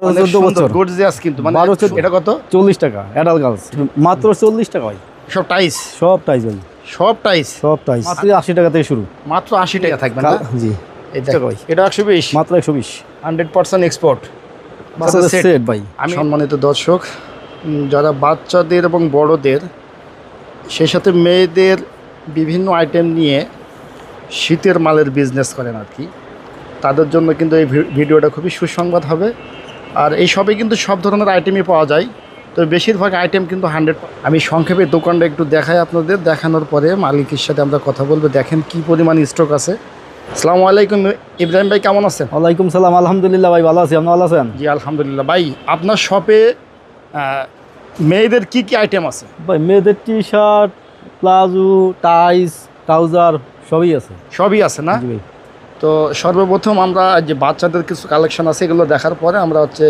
অনেক 14 সুন্দর বছর গর্জিয়াস কিন্তু মানে 12 এটা কত 40 টাকা অ্যাডাল্ট গার্লস মাত্র 40 টাকা ভাই। সব টাইস সব টাইস ভাই, সব টাইস সব টাইস মাত্র 80 টাকা থেকে শুরু। মাত্র 80 টাকা থাকবে না জি এই দেখ ভাই, এটা 120 মাত্র 120 100% এক্সপোর্ট বাচ্চাদের সেট ভাই। আমি সম্মানিত দর্শক যারা বাচ্চাদের এবং বড়দের সেই সাথে মেয়েদের বিভিন্ন আইটেম নিয়ে শীতের মালের বিজনেস করেন আর কি, তাদের জন্য কিন্তু এই ভিডিওটা খুবই সুসংবাদ হবে। আর এই সবে কিন্তু সব ধরনের আইটেমই পাওয়া যায়, তো বেশিরভাগ আইটেম কিন্তু 100। আমি সংক্ষেপে দোকানটা একটু দেখাই আপনাদের, দেখানোর পরে মালিকের সাথে আমরা কথা বলবো। দেখেন কি পরিমাণ স্টক আছে। আসসালামু আলাইকুম ইব্রাহিম ভাই, কেমন আছেন? ওয়ালাইকুম সালাম, আলহামদুলিল্লাহ ভাই ভালো আছি, আপনি ভালো আছেন? জি আলহামদুলিল্লাহ। ভাই আপনার শপে মেয়েদের কি কি আইটেম আছে? ভাই মেয়েদের টি শার্ট, প্লাজো, টাইস, ট্রাউজার সবই আছে। সবই আছে না? জি ভাই। তো সর্বপ্রথম আমরা যে বাচ্চাদের কিছু কালেকশন আছে এগুলো দেখার পরে আমরা হচ্ছে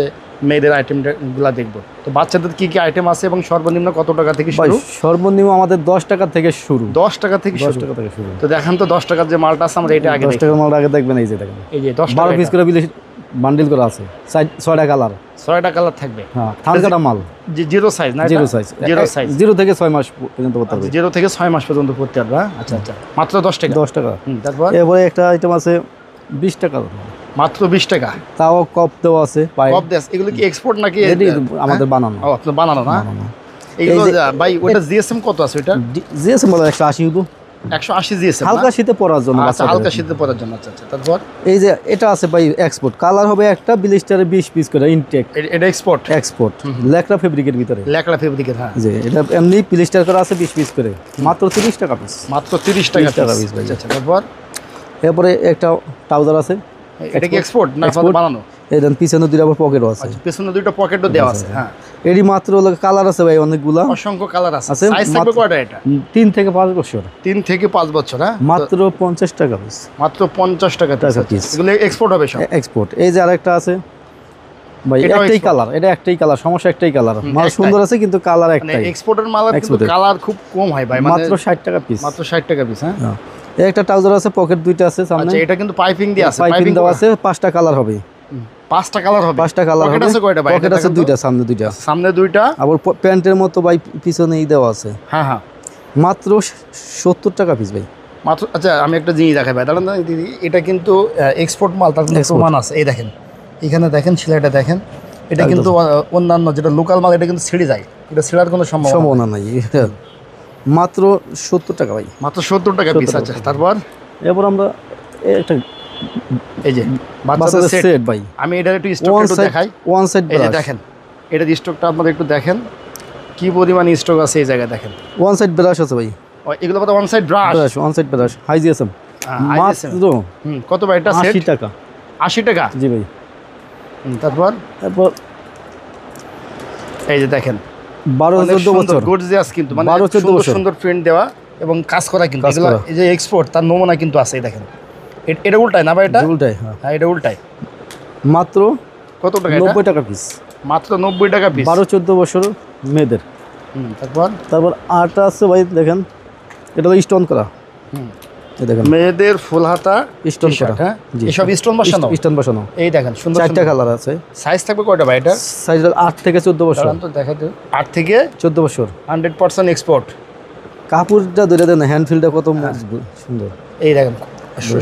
মেয়েদের আইটেমগুলো দেখব। তো বাচ্চাদের কি কি আইটেম আছে এবং সর্বনিম্ন কত টাকা থেকে ভাই শুরু? সর্বনিম্ন আমাদের 10 টাকা থেকে শুরু। 10 টাকা থেকে 10 শুরু। টাকা থেকে শুরু। তো দেখেন তো 10 টাকার যে মালটা আছে আমরা এটা আগে 10 দেখি। টাকার মাল আগে দেখবেন, এই যে দেখেন এই যে 10 12 টাকা পিস করে বান্ডিল করা আছে, 6টা কালার। 6টা কালার থাকবে। হ্যাঁ থান কাটা মাল, যে জিরো সাইজ না? Zero size. জিরো সাইজ 0 থেকে 6 মাস পর্যন্ত করতে হবে। 0 থেকে 6 মাস পর্যন্ত পড়তে পারবে। আচ্ছা আচ্ছা, মাত্র 10 টাকা। 10 টাকা। তারপর এরপরে একটা আইটেম আছে 20 টাকা, মাত্র 20 টাকা। তাও কপ দেওয়া আছে পায়ে। কপ দেশ এগুলো কি এক্সপোর্ট নাকি এটি আমাদের বানানো। ও আপনার বানানো না? বানানো। এগুলো এই যে- ভাই ওটা জিএসএম কত আছে? ওটা জিএসএম বলে 180 হতো, 180 জিএসএম। হালকা শীতে পরার জন্য। আচ্ছা হালকা শীতে পরার জন্য। আচ্ছা আচ্ছা, তারপর এই যে এটা আছে ভাই এক্সপোর্ট, কালার হবে একটা, ব্লিস্টারে 20 পিস করে ইনটেক। এটা এক্সপোর্ট এক্সপোর্ট লেকড়া ফেব্রিকের ভিতরে। লেকড়া ফেব্রিকের। হ্যাঁ যে এটা এমনি প্লিস্টার করা আছে 20 পিস করে, মাত্র 30 টাকা পিস। মাত্র 30 টাকা 30 টাকা পিস ভাই। আচ্ছা আচ্ছা, তারপর এরপরে একটা ট্রাউজার আছে, এটা কি এক্সপোর্ট না Export। বানানো? এই দেন পিছনে দুইটা আবার পকেটও আছে। আচ্ছা পেছনে দুইটা পকেটও দেওয়া আছে। হ্যাঁ এরই মাত্র কালার আছে ভাই অনেকগুলা, অসংখ্য কালার আছে। আছে, সাইজ থাকবে মাত্র- কয়টা এটা? 3 থেকে 5 বছর, 3 থেকে 5 বছর। হ্যাঁ মাত্র 50 টাকা পিস। মাত্র 50 টাকা piece। এগুলো এক্সপোর্ট হবে সব? এক্সপোর্ট। এই যে আরেকটা আছে ভাই, এটাও একটাই export। কালার, এটা একটাই কালার, সমস্যা একটাই কালার। মাল একটাই। সুন্দর আছে কিন্তু কালার মানে একটাই। এক্সপোর্টের মালের কিন্তু Export-এর। কালার খুব কম হয় ভাই, মানে মাত্র 60 টাকা পিস। মাত্র 60 টাকা পিস। হ্যাঁ হ্যাঁ। এই একটা ট্রাউজার আছে, পকেট দুইটা আছে সামনে। আচ্ছা এটা কিন্তু পাইপিং দিয়ে আছে। পাইপিং দেওয়া আছে, 5টা কালার হবে। 5টা কালার হবে। 5টা কালার পকেট হবে। আছে কয়টা ভাই? পকেট আছে দুইটা, সামনে দুইটা। সামনে দুইটা। আবার প্যান্টের মতো ভাই পিছনেই দেওয়া আছে। হ্যাঁ হ্যাঁ মাত্র 70 টাকা পিস ভাই। মাত্র। আচ্ছা আমি একটা জিনিস দেখাই ভাই, দাঁড়ান দাঁড়ান দিদি, এটা কিন্তু এক্সপোর্ট মাল, তার কিন্তু Export। প্রমাণ আছে। এই দেখেন এখানে দেখেন সেলাইটা দেখেন, এটা কিন্তু অন্যান্য যেটা লোকাল মাল এটা কিন্তু ছিঁড়ে যায়, এটা ছিঁড়ার কোনো সম্ভাবনা নাই। মাত্র 70 টাকা ভাই। মাত্র 70 টাকা পিস। 70 আচ্ছা তারপর এরপর আমরা একটা এই যে বাচ্চাদের বাচ্চাদের সেট। সেট ভাই, আমি এটার একটু স্টক একটু দেখাই। ওয়ান সাইড এই যে ব্রাশ। দেখেন এটার স্টকটা আপনারা একটু দেখেন কি পরিমাণ স্টক আছে এই জায়গায় দেখেন। ওয়ান সাইড ব্রাশ আছে ভাই, এগুলো কত? One side brush. Brush, one side brush, high GSM. মাত্র কত ভাই এটা সেট? 80 টাকা। 80 টাকা। জি ভাই। তারপর তারপর এই যে দেখেন 12-14 বছর, গর্জিয়াস কিন্তু মানে 12-14 সুন্দর বছর। সুন্দর প্রিন্ট দেওয়া এবং কাজ করা কিন্তু কাজ এগুলো করা। এই যে এক্সপোর্ট তার নমুনা কিন্তু আছে। এই দেখেন এটা উল্টায় না ভাই? এটা উল্টাই। হ্যাঁ হ্যাঁ এটা উল্টায়। মাত্র কত টাকা এটা? 90 টাকা পিস। মাত্র 90 টাকা পিস। 12-14 বছর মেয়েদের। তারপর তারপর আরটা আছে ভাই, দেখেন এটা হলো স্টোন করা। এই দেখেন মেয়েদের ফুল হাতা স্টোন t-shirt, করা। হ্যাঁ জি। এসব স্টোন বসানো। স্টোন বসানো। এই দেখেন সুন্দর 4টা কালার আছে। সাইজ থাকবে কয়টা ভাই এটা? সাইজ 8 থেকে 14 বছর। দাঁড়ান তো দেখাতে। 8 থেকে 14 বছর। 100% এক্সপোর্ট। কাপড়টা ধরে দেন, হ্যান্ড ফিলটা কত মজবুত, সুন্দর। এই দেখেন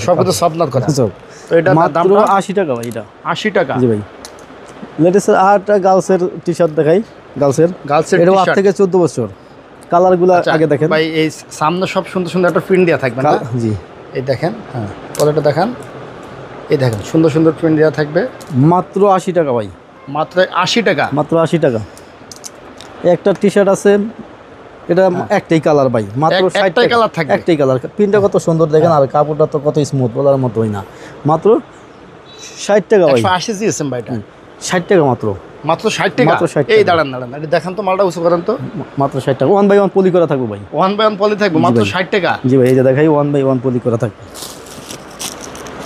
সব কিছু সফটনার করা। সব। তো এটা মাত্র দামটা 80 টাকা ভাই এটা। 80 টাকা। জি ভাই। লেডিসের আরটা গার্লসের টি শার্ট দেখাই, গার্লসের। গার্লসের এটা 8 t-shirt। থেকে 14 বছর। কালারগুলো আচ্ছা, আগে দেখেন ভাই এই সামনে সব সুন্দর সুন্দর একটা প্রিন্ট দেওয়া থাকবে না? জি। এই দেখেন হ্যাঁ কলারটা দেখান। এই দেখেন সুন্দর সুন্দর প্রিন্ট দেওয়া থাকবে। মাত্র 80 টাকা ভাই। মাত্র 80 টাকা। মাত্র 80 টাকা। একটা টি শার্ট আছে, এটা একটাই কালার ভাই, মাত্র 60 একটাই টাকা। কালার থাকবে। একটাই কালার, প্রিন্টটা কত সুন্দর দেখেন, আর কাপড়টা তো কত স্মুথ, বলার মতো হয় না। মাত্র 60 টাকা ভাই। 180 দিয়েছেন ভাই এটা? 60 টাকা মাত্র। মাত্র 60 টাকা। মাত্র 60 এই টাকা। দাঁড়ান দাঁড়ান এটা দেখান তো, মালটা উঁচু করেন তো। মাত্র 60 টাকা। 1 বাই 1 পলি করা থাকবে ভাই। 1 বাই 1 পলি থাকবে মাত্র ভাই। 60 টাকা। জি ভাই, এই যে দেখাই 1 বাই 1 পলি করা থাকবে।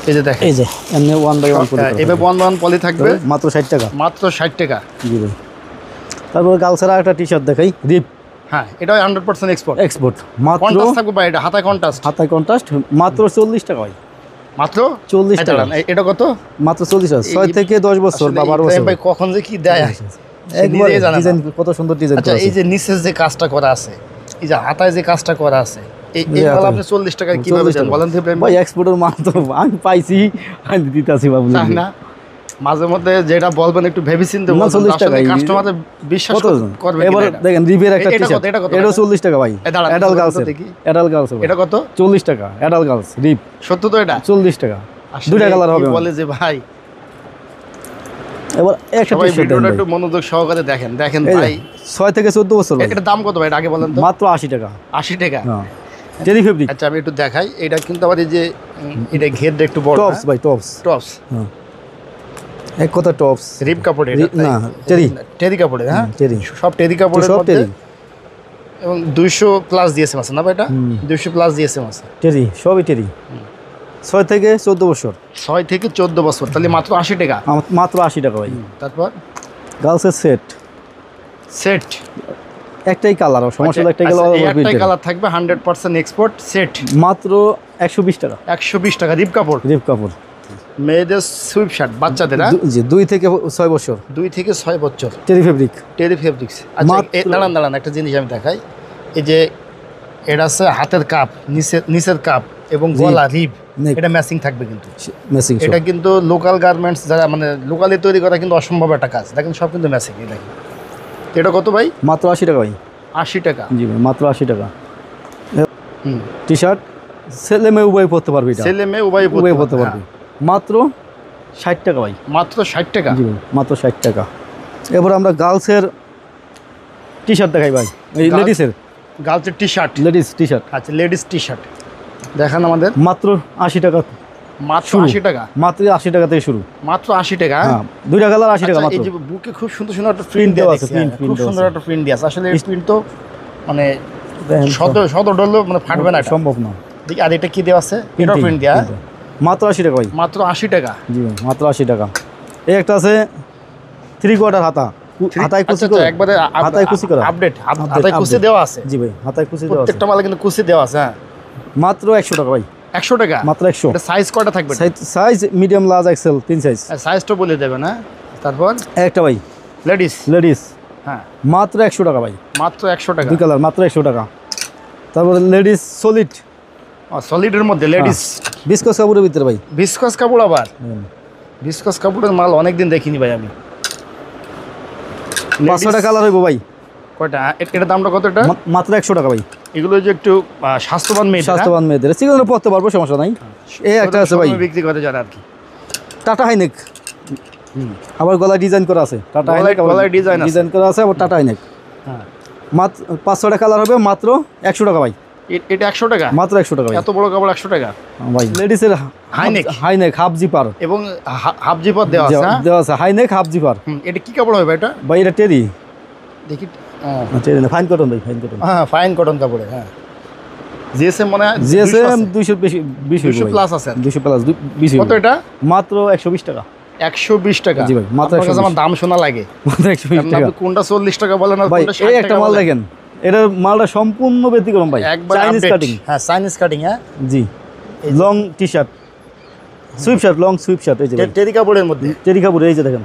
এই যে দেখেন এই যে এমনি 1 বাই 1 পলি করা এভাবে 1 বাই 1 পলি থাকবে থাকবে, মাত্র 60 টাকা। মাত্র 60 টাকা। জি ভাই। তারপর গার্লসের একটা টি শার্ট দেখাই, রিপ। হ্যাঁ এটাও 100% এক্সপোর্ট। এক্সপোর্ট। মাত্র কন্ট্রাস্ট থাকবে ভাই, এটা হাতায় কন্ট্রাস্ট। হাতায় কন্ট্রাস্ট, মাত্র 40 টাকা ভাই। মাত্র 40 টাকা। দাঁড়ান, এটা কত? মাত্র 40 টাকা, 6 থেকে 10 বছর বা 12 বছর ভাই কখন যে কি দেয় সে একবার নিজেই জানে না। ডিজাইন কত সুন্দর ডিজাইন আচ্ছা, করা এই আছে। যে নিচের যে কাজটা করা আছে, এই যে হাতায় যে কাজটা করা আছে, এই এই মাল হাতায়। আপনি 40 টাকায় কিভাবে 40 দেন টাকা। বলেন তো ইব্রাহিম ভাই ভাই? এক্সপোর্টের মাল তো আমি পাইছি, আমি দিতাছি বাবু। তাই না? মাঝে মধ্যে যেটা বলবেন একটু ভেবে চিন্তে না, বলবেন, 40 আসলে টাকা। কাস্টমার বিশ্বাস কত করবে এবার কিনা এটা? দেখেন রিভের একটা এটা কত? টি-শার্ট, এটা কত? এটা 40 টাকা ভাই। দাঁড়ান, অ্যাডাল্ট বলুন তো গার্লসের, দেখি। অ্যাডাল্ট গার্লসের এটা কত? 40 টাকা অ্যাডাল্ট গার্লস রিপ, সত্য তো এটা? 40 টাকা, আসলে দুইটা কালার কি হবে। বলে যে ভাই, এবার একটা সবাই টি-শার্ট দেন ভিডিওটা ভাই। একটু মনোযোগ সহকারে দেখেন এই ভাই। 6 থেকে 14 বছর ভাই, এটার দাম কত ভাই? এটা আগে বলেন তো। মাত্র 80 টাকা। 80 টাকা। হ্যাঁ, টেরি ফেব্রিক, আচ্ছা, আমি একটু দেখাই। এটা কিন্তু আবার এই যে এটা ঘেরটা একটু বড়। টপস ভাই, টপস। টপস হ্যাঁ, এক কথা টপস। রিপ কাপড় এটা? না, টেরি। টেরি কাপড়ে, হ্যাঁ টেরি, সব টেরি কাপড়ের সব মধ্যে। টেরি। এবং 200 প্লাস দিয়েছে মাছ না ভাই? এটা 200 প্লাস দিয়েছে মাছ। টেরি, সবই টেরি। 6 থেকে 14 বছর, 6 থেকে 14 বছর, তাহলে মাত্র 80 টাকা। মাত্র 80 টাকা ভাই। তারপর গার্লসের সেট, সেট, একটাই কালার, সমস্যা একটাই কালার, একটাই কালার থাকবে, 100% এক্সপোর্ট সেট, মাত্র 120 টাকা। 120 টাকা। রিপ কাপড়, রিপ কাপড়, মেয়েদের সুইপ শার্ট, বাচ্চাদের, হ্যাঁ জি 2 থেকে 6 বছর, 2 থেকে 6 বছর, টেরি ফেব্রিক। টেরি ফেব্রিক্স। আচ্ছা, দাঁড়ান একটা জিনিস আমি দেখাই। এই যে এটা আছে হাতের কাপ, নিচের কাপ এবং গলা রিপ, নেক। এটা ম্যাচিং থাকবে কিন্তু। ম্যাচিং এটা কিন্তু লোকাল গার্মেন্টস যারা মানে লোকালি তৈরি করা কিন্তু অসম্ভব একটা কাজ। দেখেন সব কিন্তু ম্যাচিং। এই দেখেন, এটা কত ভাই? মাত্র 80 টাকা ভাই। 80 টাকা। জি ভাই, মাত্র 80 টাকা। হুম, টি শার্ট ছেলে মেয়ে উভয় পরতে পারবে, এটা ছেলে মেয়ে উভয় উভয় পরতে পারবে। মাত্র 60 টাকা ভাই। মাত্র 60 টাকা। জি ভাই, মাত্র 60 টাকা। এবার আমরা গার্লসের টি শার্ট দেখাই ভাই, এই লেডিসের, গার্লসের T shirt. Ladies T shirt আচ্ছা, লেডিস টি শার্ট দেখান আমাদের। মাত্র 80 টাকা। মাত্র শুরু। 80 টাকা। মাত্র 80 টাকা থেকে শুরু। মাত্র 80 টাকা। হ্যাঁ, দুইটা কালার 80 টাকা আচ্ছা, মাত্র। এই যে বুকে খুব সুন্দর সুন্দর একটা প্রিন্ট Print দেওয়া দেওয়া আছে, আছে, print খুব দেওয়া সুন্দর আছে। একটা প্রিন্ট দেওয়া আছে। আসলে এই প্রিন্ট তো মানে দেখেন শত ডল মানে ফাটবে না এটা। সম্ভব না। দেখি, আর এটা কি দেওয়া আছে? এটা প্রিন্ট দেওয়া। মাত্র 80 টাকা ভাই। মাত্র 80 টাকা। জি ভাই, মাত্র 80 টাকা। এই একটা আছে 3/4 হাতা, হাতায় কুচি আচ্ছা, করে, একবারে হাতায় কুচি করা। আপডেট, Update, হাতায় কুচি update। দেওয়া আছে। জি ভাই, হাতায় কুচি দেওয়া আছে। প্রত্যেকটা মালে কিন্তু কুচি দেওয়া আছে। হ্যাঁ, মাত্র 100 টাকা ভাই। 100 টাকা। মাত্র 100। এটা সাইজ কয়টা থাকবে? Size medium, large, XL, 3 size. সাইজটা বলে দেবে না। তারপর একটা ভাই লেডিস। লেডিস, হ্যাঁ, মাত্র 100 টাকা ভাই। মাত্র 100 টাকা। দুই কালার, মাত্র 100 টাকা। তারপরে লেডিস সলিড, সলিডের মধ্যে লেডিস বিস্কস কাপড়ের ভিতরে ভাই। ভিসকস কাপড়। আবার ভিসকস কাপড়ের মাল অনেকদিন দেখিনি ভাই আমি। 500 টাকা কালার হইব ভাই। কয়টা? এটার দামটা কত? এটা মাত্র 100 টাকা ভাই। এগুলো যে একটু স্বাস্থ্যবান মেয়ে, স্বাস্থ্যবান মেয়েদের সিগুলো পড়তে পারবো, সমস্যা নাই। এই একটা আছে ভাই, বিক্রি করে যারা আর কি। টাটা হাইনেক, আবার গলায় ডিজাইন করা আছে। টাটা হাইনেক গলায় ডিজাইন আছে। ডিজাইন করা আছে, আবার টাটা হাইনেক। হ্যাঁ, মাত্র 500 টাকা কালার হবে, মাত্র 100 টাকা ভাই। এটা 100 টাকা। মাত্র 100 টাকা ভাই। এত বড় কাপড় 100 টাকা ভাই লেডিসের হাইনেক। হাইনেক হাফ জিপার এবং হাফ জিপার দেওয়া আছে। হ্যাঁ? দেওয়া আছে, হাইনেক হাফ জিপার। এটা কি কাপড় হবে এটা? ভাই এটা টেরি, দেখি। টেরি না, ফাইন কটন ভাই, ফাইন কটন। হ্যাঁ, ফাইন কটন কাপড়ে। হ্যাঁ, জিএসএম মনে হয় জিএসএম 200 বেশি, 200 প্লাস আছে। 200 প্লাস 20। কত এটা? মাত্র 120 টাকা। 120 টাকা। জি ভাই, মাত্র আপনার কাছে 120 আমার দাম শোনা লাগে। মাত্র 120 কারণ টাকা আপনি কোনটা 40 টাকা বলেন আর ভাই। কোনটা 60 এই টাকা একটা মাল বলেন। দেখেন, এটার মালটা সম্পূর্ণ ব্যতিক্রম ভাই, একবার চাইনিজ update। কাটিং। হ্যাঁ, চাইনিজ কাটিং। হ্যাঁ, জি, long T shirt, sweep shirt, long sweep shirt. এই যে ভাই, টেরি কাপড়ের মধ্যে টেরি কাপড়, এই যে দেখেন।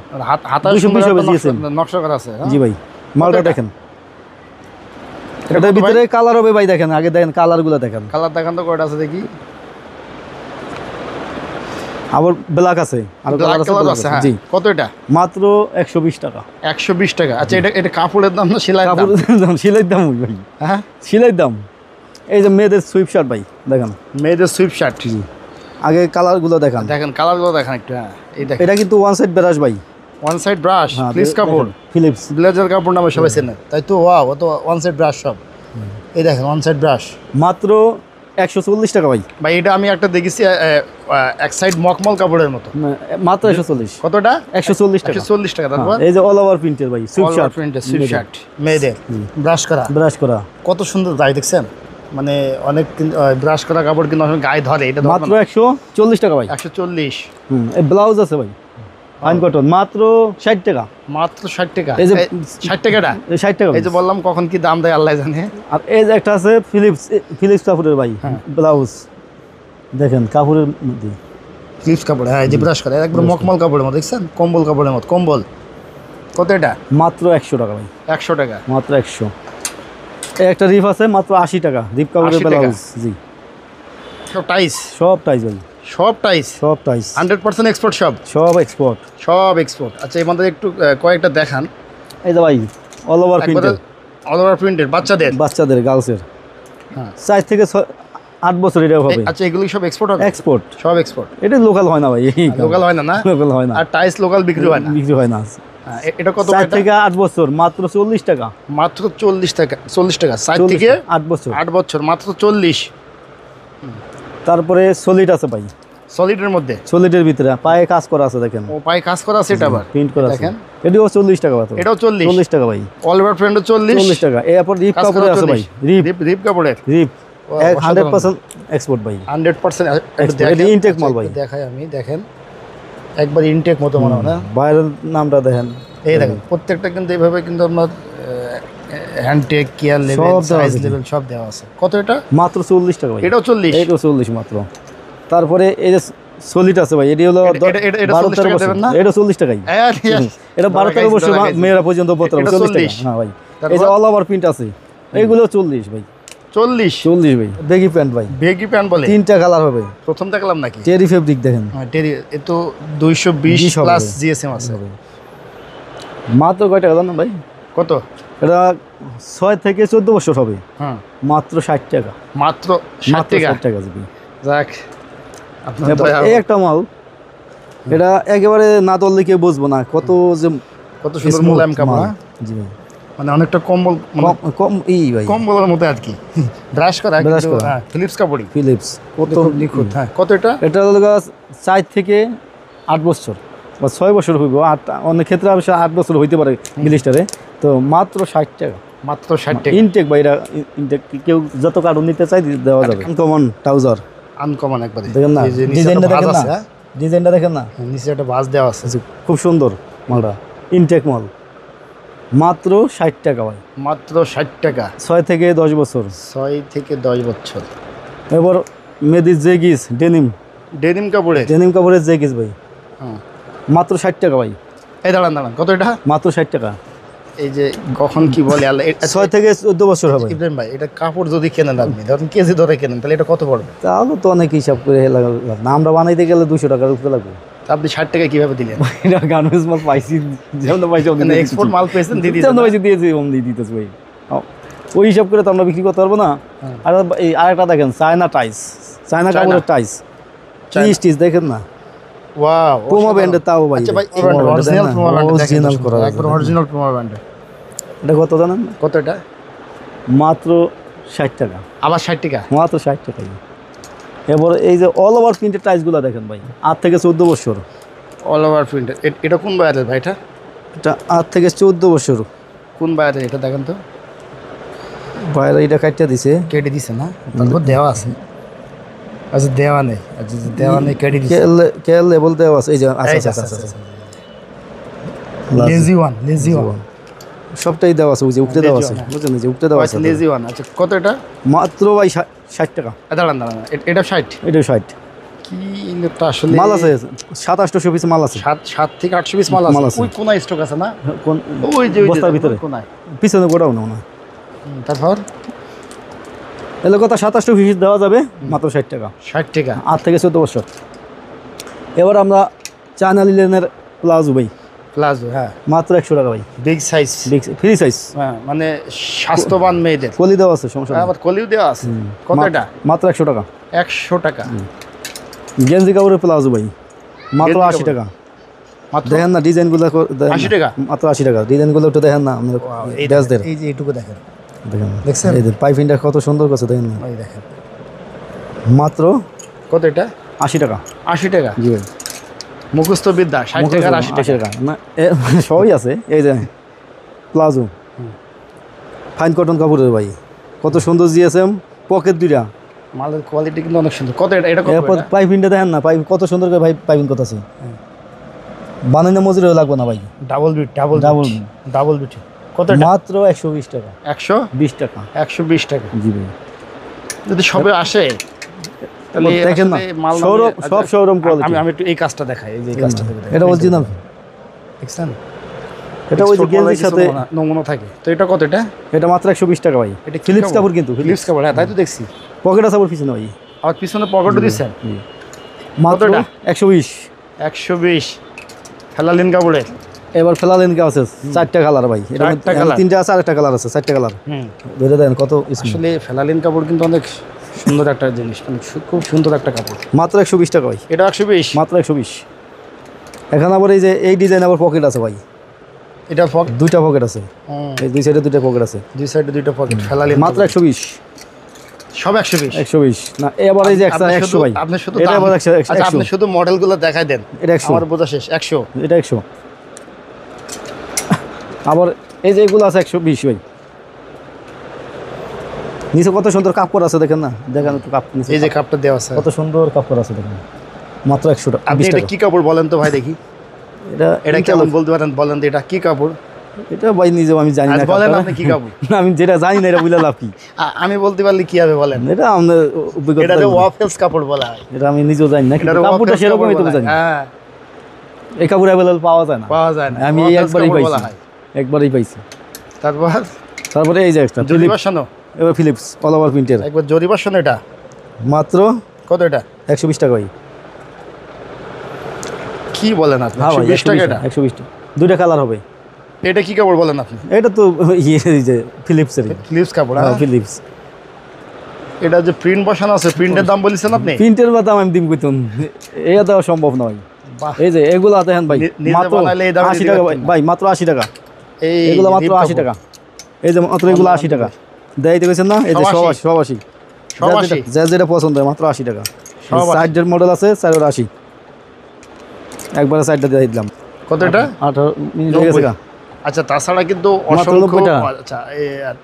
হাতা 220 হবে GSM। নকশা করা আছে। হ্যাঁ? জি ভাই, মালটা এটা? দেখেন। এটা এটার কত ভিতরে কালার হবে ভাই, দেখেন আগে, দেখেন কালারগুলো দেখেন। কালার দেখান তো কয়টা আছে দেখি। আবার ব্ল্যাক আছে, আর ব্ল্যাক কালার কালার আছে। আছে। হ্যাঁ, জি, কত এটা? মাত্র 120 টাকা। 120 টাকা। আচ্ছা, এটা কাপড়ের দাম না সেলাই দাম? কাপড়ের দাম, সেলাইয়ের দাম ভাই, হ্যাঁ, সেলাইয়ের দাম। এই যে মেয়েদের সুইপ শার্ট ভাই, দেখেন। মেয়েদের সুইপ শার্ট। জি, আগে কালারগুলো দেখান। দেখেন কালারগুলো দেখেন একটু। হ্যাঁ, এই দেখেন। এটা কিন্তু ওয়ান সাইড ব্রাশ ভাই, ওয়ান সাইড ব্রাশ, হ্যাঁ, ফ্লিস কাপড়, ফিলিপস। ব্লেজার কাপড় নামে সবাই চেনে, তাই তো? ওয়াও, ও তো ওয়ান সাইড ব্রাশ সব। এই দেখেন ওয়ান সাইড ব্রাশ, মাত্র 140 টাকা ভাই। ভাই এটা আমি একটা দেখেছি এক সাইড মকমল কাপড়ের মতো। মাত্র 140। কতটা? 140 টাকা। 140 টাকা। তারপর এই যে অল ওভার প্রিন্টের ভাই, সুইপ শার্ট, প্রিন্টের সুইপ শার্ট মেয়েদের, ব্রাশ করা, ব্রাশ করা। কত সুন্দর দায় দেখছেন। মানে অনেক ব্রাশ করা কাপড় কিন্তু অনেক গায়ে ধরে। এটা মাত্র 140 টাকা ভাই। 140। এই ব্লাউজ আছে ভাই, ফাইন কটন, মাত্র 60 টাকা। মাত্র 60 টাকা। এই যে 60 টাকাটা, 60 টাকা। এই যে বললাম কখন কি দাম দেয় আল্লাহ জানে। আর এই যে একটা আছে ফিলিপস কাপড়ের ভাই, ব্লাউজ দেখেন কাপড়ের মধ্যে। ফিলিপস কাপড়, হ্যাঁ এই যে ব্রাশ করা একবার মখমল কাপড়ের মতো, দেখছেন কম্বল কাপড়ের মতো, কম্বল। কত এটা? মাত্র 100 টাকা ভাই, 100 টাকা। মাত্র 100। এই একটা রিপ আছে মাত্র 80 টাকা, রিপ কাপড়ের 80 টাকা। ব্লাউজ। জি, সব টাইস, সব টাইস ভাই, সব টাইস, সব টাইস, 100% এক্সপোর্ট, সব সব এক্সপোর্ট। সব এক্সপোর্ট। আচ্ছা এর মধ্যে একটু কয়েকটা দেখান। এই যে ভাই অল ওভার প্রিন্টের, অল ওভার প্রিন্টের বাচ্চাদের। বাচ্চাদের গার্লসের হ্যাঁ 4 থেকে 8 বছর এটা হবে। আচ্ছা এগুলি সব এক্সপোর্ট হবে? এক্সপোর্ট, সব এক্সপোর্ট। এটা লোকাল হয় না ভাই, লোকাল হয় না, না লোকাল হয় না, আর টাইস লোকাল বিক্রি হয় না। বিক্রি হয় না। হ্যাঁ, এটা কত? 4 থেকে 8 বছর মাত্র 40 টাকা, মাত্র 40 টাকা। 40 টাকা 4 40 থেকে 8 বছর। 8 বছর মাত্র 40। তারপরে সলিড আছে ভাই, সলিডের মধ্যে সলিডের ভিতরে পায়ে কাজ করা আছে দেখেন, ও পায়ে কাজ করা আছে, এটা আবার প্রিন্ট করা আছে। দেখেন এটাও 40 টাকা মাত্র, এটাও 40। 40 টাকা ভাই, অল ওভার প্রিন্টও 40 40 টাকা। এরপর রিপ কাজ কাপড়ে করা আছে ভাই, 40। রিপ, রিপ রিপ কাপড়ের রিপ ও, 100% এক্সপোর্ট ভাই, 100% Export, এটা intake মাল ভাই। দেখাই আমি, দেখেন একবার ইনটেক মতো মনে হয় না? বাইরের নামটা দেখেন, এই দেখেন প্রত্যেকটা কিন্তু এইভাবে কিন্তু আপনার হ্যান্ডটেক, কেয়ার লেভেল, সব দেওয়া সাইজ আছে। লেভেল সব দেওয়া আছে। কত এটা? মাত্র 40 টাকা ভাই, এটাও 40। এটাও 40 মাত্র। তারপরে এই যে সলিড আছে ভাই, এটি হলো এটা 40 টাকা দেবেন না? এটা 40 টাকাই, এটা 12-13 বছর মেয়েরা পর্যন্ত পড়তে পারবে, 40 টাকা। হ্যাঁ ভাই, এই যে অল ওভার প্রিন্ট আছে এইগুলো 40 ভাই, 40 40 ভাই। বেগি প্যান্ট ভাই, বেগি প্যান্ট বলে 3টা কালার হবে, প্রথম দেখলাম নাকি? চেরি ফেব্রিক দেখেন, হ্যাঁ টেরি, এ তো 220 20 হবে প্লাস ভাই। জিএসএম আছে। মাত্র কয় টাকা জানেন ভাই? কত? এটা 6 থেকে 14 বছর হবে, হ্যাঁ মাত্র 60 টাকা, মাত্র 60 মাত্র টাকা। 60 টাকা জিবি। যাক আপনার এরপর দয়া, এই একটা মাল, এটা একেবারে না ধরলে কেউ বুঝবো না কত যে কত সুন্দর smooth মোলায়েম কাপড়, মাল। হ্যাঁ? জি ভাই, মানে অনেকটা কম্বল, মানে কম কম ভাই, কম্বলের মতো আর কি, ব্রাশ করা Brush কিন্তু, করা। হ্যাঁ ফিলিপস কাপড়ই, ফিলিপস কত খুব নিখুঁত। হ্যাঁ কত এটা? এটা হলো 4 থেকে 8 বছর বা 6 বছর হইব, অনেক ক্ষেত্রে অবশ্য 8 বছর হইতে পারে মিলিস্টারে। তো মাত্র 60 টাকা, মাত্র 60 টাকা। ইনটেক ভাই, এটা ইনটেক কেউ যত কার্টুন নিতে চাই দেওয়া যাবে। কমন ট্রাউজার আনকমন একবারে, দেখেন না, এই যে নিচে ডিজাইনটা একটা ভাঁজ দেখেন না, আছে, হ্যাঁ? ডিজাইনটা দেখেন না, নিচে একটা ভাঁজ দেওয়া আছে। খুব সুন্দর মালটা, ইনটেক মাল। মাত্র 60 টাকা ভাই, মাত্র 60 টাকা, 6 থেকে 10 বছর। 6 থেকে 10 বছর। এবার মেদির জেগিস ডেনিম, ডেনিম কাপড়ে, ডেনিম কাপড়ের জেগিস ভাই, হ্যাঁ মাত্র 60 টাকা ভাই, এই দাঁড়ান দাঁড়ান, কত এটা? মাত্র 60 টাকা। এই যে কখন কি বলে আল্লাহ, 6 থেকে 14 বছর হবে। ইব্রাহিম ভাই এটা কাপড় যদি কেনেন আপনি, ধরেন কেজি ধরে কেনেন, তাহলে এটা কত পড়বে? তাহলে তো অনেক হিসাব করে লাভ না, আমরা বানাইতে গেলে 200 টাকার উপরে লাগবে। তা আপনি 60 টাকা কিভাবে দিলেন? এটা গার্মেন্টস মাল পাইছি, যেমন পাইছি মানে এক্সপোর্ট মাল পেয়েছেন দিদি, যেমন পাইছি দিয়েছি ওম দিয়ে দিতেছে ভাই। ওই হিসাব করে তো আমরা বিক্রি করতে পারবো না। আর এই আরেকটা দেখেন, চায়না টাইস, চায়না কাপড়ের টাইস, স্টিচ দেখেন না, ওয়াও, পুমা ব্র্যান্ডের, তাও ভাই আচ্ছা ভাই Puma brand অরিজিনাল দেখেন না? পুমা ব্র্যান্ড, Original করা আছে। একবার অরিজিনাল পুমা ব্র্যান্ড। এটা কত জানেন? কত এটা? মাত্র 60 টাকা, আবার 60 টাকা। মাত্র 60 টাকাই। এবার এই যে অল ওভার প্রিন্টের টাইসগুলো দেখেন ভাই, 8 থেকে 14 বছর। অল ওভার প্রিন্ট, এটা কোন বাইরের ভাই? এটা এটা 8 থেকে 14 বছর কোন বাইরের? এটা দেখেন তো, বাইরে এটা কাটিয়ে দিছে, কেটে দিছে না? তারপর দেওয়া আছে, আচ্ছা দেওয়া নেই, আচ্ছা দেওয়া নেই, কেটে দিছে। কেএল লেভেল দেওয়া আছে, এই যে আচ্ছা আচ্ছা আচ্ছা আচ্ছা আচ্ছা, লেজি ওয়ান, লেজি ওয়ান, সবটাই দেওয়া আছে, ওই যে উপরে দেওয়া আছে, বুঝছেন, এই যে উপরে দেওয়া আছে। Lazy one. আচ্ছা কত এটা? মাত্র ভাই 60 টাকা, দাঁড়ান দাঁড়ান, এটা 60? এটা 60। কি লোকটা আসলে, মাল আছে 700-800 পিস মাল আছে, 7 থেকে 800 পিস মাল মাল আছে। আছে। ওই কোনায় স্টক আছে না? কোন ওই যে বস্তার ভিতরে, কোনায়, পিছনে গোডাউন না। তারপর এলে কথা 700 পিস দেওয়া যাবে মাত্র 60 টাকা, 60 টাকা। 8 থেকে 14 বছর। এবার আমরা চায়না লিলেনের প্লাজো ভাই, প্লাজো, হ্যাঁ মাত্র 100 টাকা ভাই, বিগ সাইজ, ফ্রি সাইজ, হ্যাঁ মানে স্বাস্থ্যবান মেয়েদের। কলি দেওয়া আছে, সমস্যা নেই। আবার কলিও দেওয়া আছে। কত এটা? মাত্র 100 টাকা। 100 টাকা। গেঞ্জি কাপড়ের প্লাজো ভাই, মাত্র গেঞ্জি 80 টাকা। মাত্র দেখেন না ডিজাইনগুলো, 80 টাকা? মাত্র 80 টাকা। ডিজাইনগুলো একটু দেখেন না, আমরা এই ড্যাশদের এই যে এইটুকু দেখেন, দেখেন, দেখছেন? এই যে পাইপিংটা কত সুন্দর করছে, দেখেন না, ওই দেখেন। মাত্র কত এটা? 80 টাকা। 80 টাকা। জি ভাই, মুখস্থ বিদ্যা, 60 টাকা, 80 টাকা। না সবই আছে। এই যে প্লাজো, ফাইন কটন কাপড়ের ভাই, কত সুন্দর জিএসএম, পকেট দুইটা, মালের কোয়ালিটি কিন্তু অনেক সুন্দর। কত এটা? এটা কত? এরপর পাইপিংটা দেখেন না, পাইপ কত সুন্দর করে ভাই, পাইপিং কত আছে, বানানো মজুরি লাগবে না ভাই, double beat, double double double beat. কত এটা? মাত্র 120 টাকা, 120 টাকা। 120 টাকা। জি ভাই, যদি সবে আসে তাহলে দেখেন না, আসলে মাল নামিয়ে- শোরুম, সব শোরুম কোয়ালিটি। আমি আমি একটু এই কাজটা দেখাই, এই যে এই কাজটা দেখে এটা অরিজিনাল, দেখছেন, এটা ওই যে Export মালের গেঞ্জির কিছু সাথে। নমুনা থাকে। তো এটা কত? এটা এটা মাত্র 120 টাকা ভাই। এটা ফিলিপস কাপড় কিন্তু, ফিলিপস কাপড়, হ্যাঁ তাই তো দেখছি। পকেট আছে আবার পিছনে ভাই। আর পিছনে পকেটও দিচ্ছেন। মাত্র কতটা? 120। 120 ফেলালিন কাপড়ের। এবার ফেলালেন কে আছে 4টা কালার ভাই, এটা চারটা colour? 3টা আছে, আরেকটা কালার আছে, 4টা কালার। ধরে দেন কত smooth। আসলে ফেলালিন কাপড় কিন্তু অনেক সুন্দর একটা জিনিস, মানে খুব সুন্দর একটা কাপড়। মাত্র 120 টাকা ভাই, এটা 120। মাত্র 120। এখানে আবার এই যে এই ডিজাইন আবার পকেট আছে ভাই, এটা দুইটা পকেট আছে, এই দুই সাইডে দুইটা পকেট আছে, দুই সাইডে দুইটা পকেট। ফেলালিন মাত্র 120। সব 120। 120 না, এবার এই যে একটা 100 ভাই, আপনি শুধু এটা দাম- আবার 100। আচ্ছা, আপনি শুধু মডেলগুলো দেখাই দেন, এটা 100, আমার বোঝা শেষ। 100। এটা 100। আবার এই যে এগুলো আছে 120 ভাই। নিচে কত সুন্দর কাপড় আছে দেখেন না, দেখেন একটু কাপড় নিচে এই যে কাপটা দেওয়া আছে, কত সুন্দর কাপড় আছে দেখেন, মাত্র 100 টাকা। আপনি 20 এটা টাকা। কি কাপড় বলেন তো ভাই দেখি? এটা এটা কেমন বলতে পারেন? বলেন তো এটা কি কাপড়? এটা ভাই নিজেও আমি জানি না, আচ্ছা, বলেন কাপড়। আপনি কি কাপড়? না, আমি যেটা জানি না এটা বুঝলে লাভ কি? আমি বলতে পারলে কি হবে বলেন? এটা আমাদের অভিজ্ঞতা, এটারে ওয়াফেলস কাপড় বলা হয়। এটা আমি নিজেও জানি না, কিন্তু এটারে কাপড়টা ওয়াফেলস সেরকমই তো কাপড় বলা জানি। হয়। হ্যাঁ, এই কাপড় অ্যাভেলেবল পাওয়া যায় না, পাওয়া যায় না। আমি এই ওয়াফেলস একবারই কাপড় বলা পাইছি, হয়। একবারই পাইছি। তারপর তারপরে এই যে একটা জরি ফিলিপস, বাসানো, এবার ফিলিপস অল ওভার প্রিন্টের, একবার জরি বাসানো। এটা মাত্র কত? এটা 120 টাকা ভাই। কি বলেন আপনি? হ্যাঁ ভাই, 120 টাকা এটা? 120 টাকা, দুইটা কালার হবে। এটা কি কাপড় বলেন আপনি? এটা তো এই যে ফিলিপসের, ফিলিপস কাপড়। হ্যাঁ হ্যাঁ, ফিলিপস। এটা যে প্রিন্ট বসানো আছে, প্রিন্টের দাম বলেছেন আপনি? প্রিন্টের দাম আমি দিম কইতুন, এটা দেওয়া সম্ভব নয়। বাহ, এই যে এগুলা দেখেন ভাই, নিজে মাত্র বানাইলে এই দামে 80 দিতে টাকা পারতেন না। ভাই, মাত্র 80 টাকা। এই এগুলো মাত্র ডিপ 80 কাপড়। টাকা। এই যে মাত্র এগুলো 80 টাকা দেয় দেখেছেন না, এই যে সব 180 80 180 সব 80 যার যেটা পছন্দ হয় মাত্র 80 টাকা। সব 80 সাইডের মডেল আছে 480, একবারে সাইডটা দিয়ে দিলাম। কত এটা? 18 মিনিট হয়ে গেছে গা। আচ্ছা, তাছাড়া কিন্তু মাত্র অসংখ্য 90 টাকা। আচ্ছা,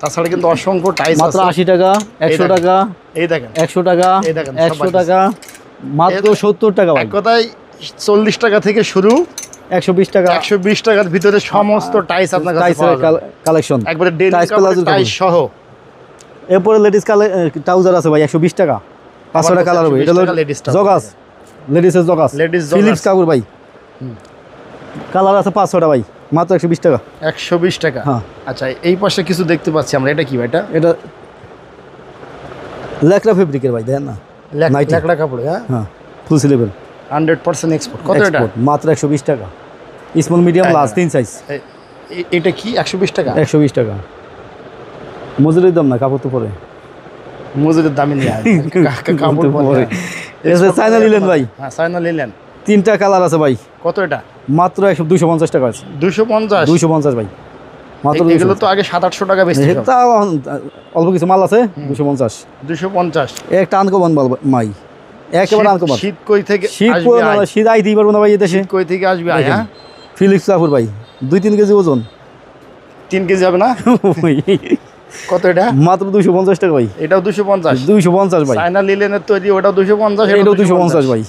তাছাড়া কিন্তু অসংখ্য টাইস মাত্র আছে। 80 টাকা, 100 দেখেন। টাকা, এই দেখেন, 100 টাকা, এই দেখেন, সব 100 আছে। টাকা, মাত্র এই- 70 টাকা ভাই, এক কথায় 40 টাকা থেকে শুরু, 120 টাকা 120 টাকার ভিতরে সমস্ত টাইস আপনার কাছে টাইসের পাওয়া যাবে। কালেকশন। একবারে ডেলি টাইস কাপড়ের প্লাজোর টাইস সহ। এরপরে লেডিস ট্রাউজার আছে ভাই 120 টাকা, 500 টাকা কালার হবে। এটা 120 টাকা ladies trouser। জগাস, লেডিসের জগাস, Ladies জগাস। ফিলিপস কাপড় ভাই, কালার আছে 500 ভাই, মাত্র 120 টাকা। 120 টাকা। হ্যাঁ। আচ্ছা, এই পাশে কিছু দেখতে পাচ্ছি আমরা, এটা কি ভাই? এটা এটা ল্যাকড়া ফেব্রিকের ভাই, দেখেন না, নাইটি। ল্যাকড়া কাপড়। হ্যাঁ, হ্যাঁ ফুল স্লিভের 100% এক্সপোর্ট। কত এটা? এক্সপোর্ট, মাত্র 120 টাকা। স্মল মিডিয়াম লার্জ 3 সাইজ, এটা কি 120 টাকা? 120 টাকা। মজুরির দাম না, কাপড় তো পরে মজুরির দামে নিয়ে আয়। কাপড় পরে। পরে। এসে চায়না নিলেন ভাই, হ্যাঁ, চায়না নিলেন। 3টা কালার আছে ভাই, কত এটা? মাত্র 250 টাকা আছে। 250? 250 ভাই, মাত্র এগুলো তো আগে 700-800 টাকা বেশি। এটা অল্প কিছু মাল আছে 250। 250। একটা আনকমন মাল মাই, একেবারে আনকমন। শীত কই থেকে শীত আসবে? পড়ে না, শীত আইতেই পারবো না ভাই এদেশে। কই থেকে আসবে? আয়, হ্যাঁ, ফিলিপস কাপড় ভাই, 2-3 কেজি ওজন। 3 কেজি হবে না? কত এটা? মাত্র 250 টাকা ভাই, এটাও 250? 250 ভাই, চায়না লিলেনের তৈরি, ওটাও 250, এটাও 250 ভাই,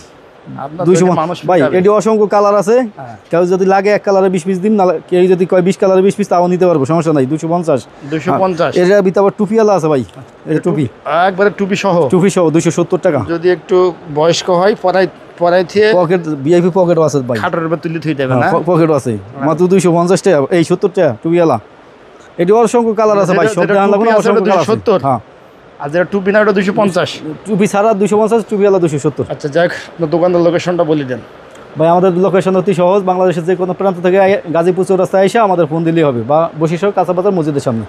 আপনার 200 তৈরি মানুষ ভাই। পিটাবে। এটি অসংখ্য কালার আছে, হ্যাঁ। কেউ যদি লাগে এক কালারে 20 পিস দিন, না কেউ যদি কয় 20 কালারে 20 পিস তাও নিতে পারবো, সমস্যা নাই। 250। 250। এর ভিতরে আবার টুপিওয়ালা আছে ভাই, এই যে টুপি, একবারে টুপি সহ। টুপি সহ 270 টাকা। যদি একটু বয়স্ক হয়, পরাই থিয়ে পকেট, ভিআইপি পকেটও আছে ভাই, খাটের উপর তুলে থুই দেবে না? পকেটও আছে, মাত্র 250 টাকা। এই 70 টাকা টুপিওয়ালা। এটি অসংখ্য কালার আছে ভাই, যেটা- সব যেটা জানলা কোনো টুপি আছে অসংখ্য ওটা কালার আছে। 270? হ্যাঁ, আর যেটা টুপি না, ওটা 250? টুপি ছাড়া 250, টুপিওয়ালা 270। আচ্ছা, যাক, আপনার দোকানদার লোকেশনটা বলে দেন। ভাই আমাদের লোকেশন অতি সহজ, বাংলাদেশের যে কোনো প্রান্ত থেকে গাজীপুর চৌরাস্তায় এসে আমাদের ফোন দিলেই হবে, বা বসিরহাট কাঁচা বাজার মসজিদের সামনে।